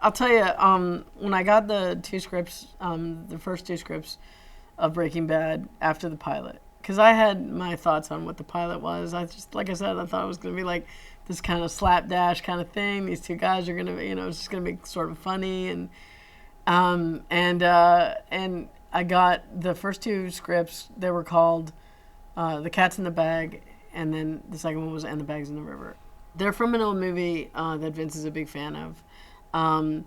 I'll tell you, when I got the first two scripts of Breaking Bad after the pilot, because I had my thoughts on what the pilot was. I just, like I said, I thought it was going to be like this kind of slapdash kind of thing. These two guys are going to, it's just going to be sort of funny, and I got the first two scripts. They were called The Cat's in the Bag, and then the second one was And the Bag's in the River. They're from an old movie that Vince is a big fan of. And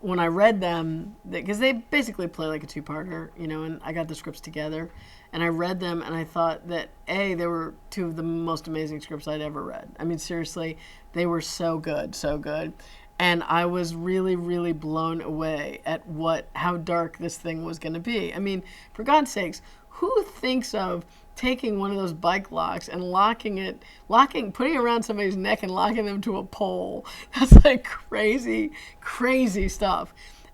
when I read them, because they basically play like a two-parter, and I got the scripts together, and I read them, and I thought that, they were two of the most amazing scripts I'd ever read. I mean, seriously, they were so good, so good. And I was really, really blown away at how dark this thing was going to be. I mean, for God's sakes, who thinks of taking one of those bike locks and putting it around somebody's neck and locking them to a pole? That's like crazy, crazy stuff.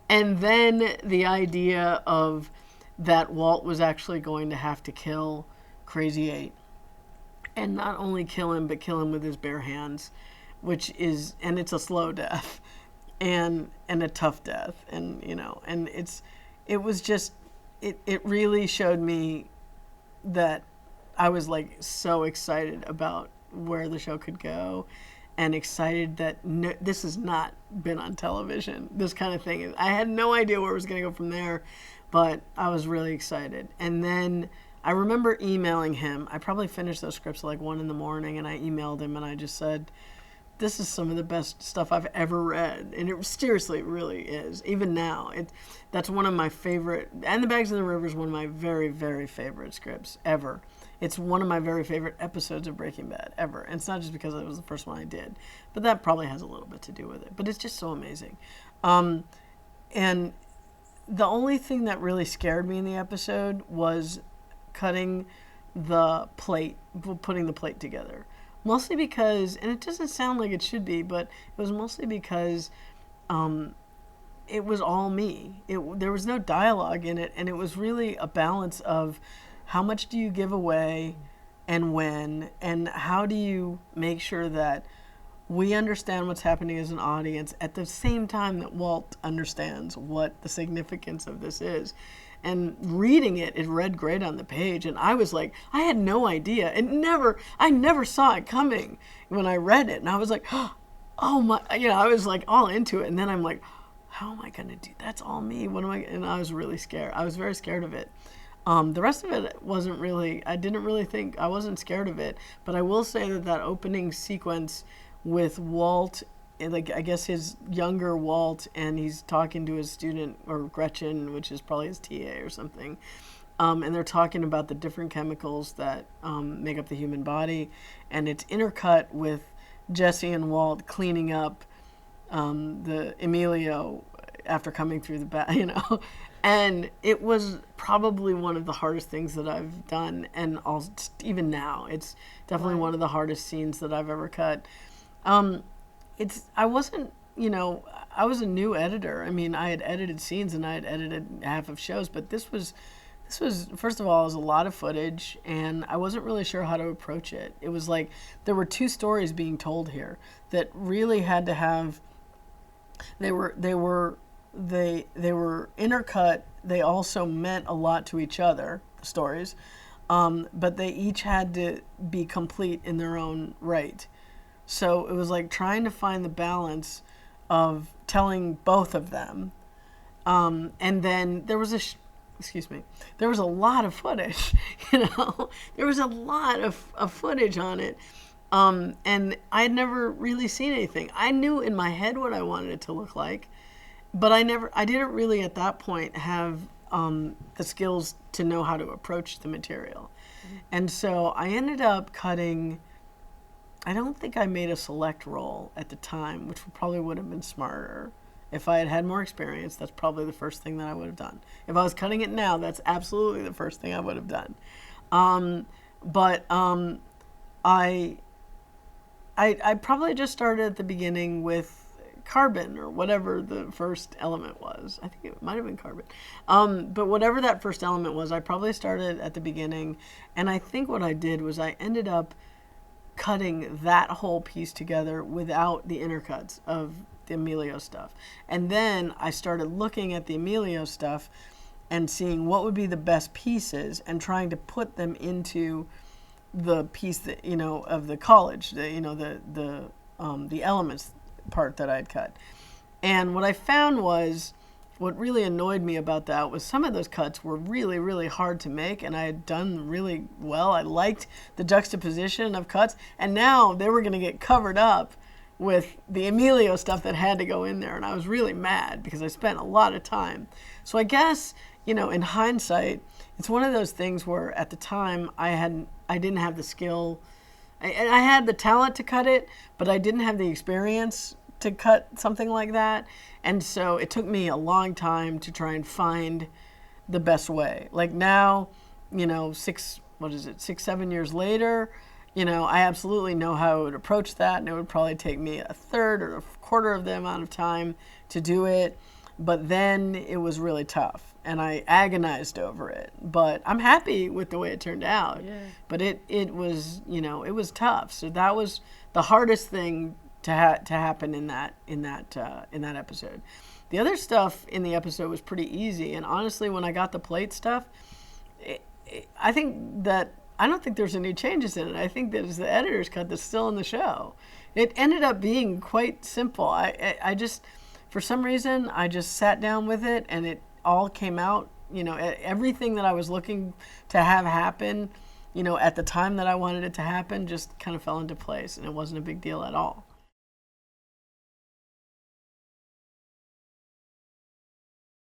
And then the idea of that Walt was actually going to have to kill Crazy 8. And not only kill him, but kill him with his bare hands, and it's a slow death and a tough death. And, it really showed me that I was like so excited about where the show could go, and excited that this has not been on television. This kind of thing. I had no idea where it was going to go from there, but I was really excited. And then I remember emailing him. I probably finished those scripts at like 1 a.m, and I emailed him and I just said, this is some of the best stuff I've ever read. And it seriously really is. Even now, that's one of my favorite. And the Bags in the River is one of my very, very favorite scripts ever. It's one of my very favorite episodes of Breaking Bad ever. And it's not just because it was the first one I did, but that probably has a little bit to do with it. But it's just so amazing. And the only thing that really scared me in the episode was putting the plate together. Mostly because, and it doesn't sound like it should be, but it was mostly because it was all me. There was no dialogue in it, and it was really a balance of how much do you give away and when, and how do you make sure that we understand what's happening as an audience at the same time that Walt understands what the significance of this is. And reading it read great on the page. And I was like, I had no idea. I never saw it coming when I read it. And I was like, oh my, I was like all into it. And then I'm like, how am I going to do? That's all me. What am I? And I was really scared. I was very scared of it. The rest of it wasn't really, I wasn't scared of it. But I will say that opening sequence with Walt, like I guess his younger Walt, and he's talking to his student, or Gretchen, which is probably his TA or something, and they're talking about the different chemicals that make up the human body, and it's intercut with Jesse and Walt cleaning up the Emilio after coming through the back, and it was probably one of the hardest things that I've done, and also, even now, it's definitely one of the hardest scenes that I've ever cut. I wasn't, I was a new editor. I mean, I had edited scenes and I had edited half of shows, but this was, first of all, it was a lot of footage, and I wasn't really sure how to approach it. It was like there were two stories being told here that really had to have, they were intercut. They also meant a lot to each other, the stories, but they each had to be complete in their own right. So it was like trying to find the balance of telling both of them. And then there was there was a lot of footage, there was a lot of footage on it. And I had never really seen anything. I knew in my head what I wanted it to look like, but I didn't really at that point have the skills to know how to approach the material. Mm-hmm. And so I ended up cutting, I don't think I made a select roll at the time, which probably would have been smarter. If I had had more experience, that's probably the first thing that I would have done. If I was cutting it now, that's absolutely the first thing I would have done. I probably just started at the beginning with carbon, or whatever the first element was. I think it might have been carbon. But whatever that first element was, I probably started at the beginning. And I think what I did was I ended up cutting that whole piece together without the intercuts of the Emilio stuff. And then I started looking at the Emilio stuff and seeing what would be the best pieces and trying to put them into the piece that, of the college, the elements part that I'd cut. And what I found was, what really annoyed me about that was some of those cuts were really, really hard to make, and I had done really well. I liked the juxtaposition of cuts, and now they were going to get covered up with the Emilio stuff that had to go in there, and I was really mad because I spent a lot of time. So I guess, in hindsight, it's one of those things where at the time I didn't have the skill. I had the talent to cut it, but I didn't have the experience to cut something like that. And so it took me a long time to try and find the best way. Like now, 6-7 years later, I absolutely know how I would approach that, and it would probably take me a third or a quarter of the amount of time to do it. But then it was really tough, and I agonized over it. But I'm happy with the way it turned out. Yeah. But it was, it was tough. So that was the hardest thing to happen in that episode. The other stuff in the episode was pretty easy, and honestly, when I got the plate stuff, I don't think there's any changes in it. I think that it's the editor's cut that's still in the show. It ended up being quite simple. I just, for some reason, I just sat down with it, and it all came out. Everything that I was looking to have happen, at the time that I wanted it to happen, just kind of fell into place, and it wasn't a big deal at all.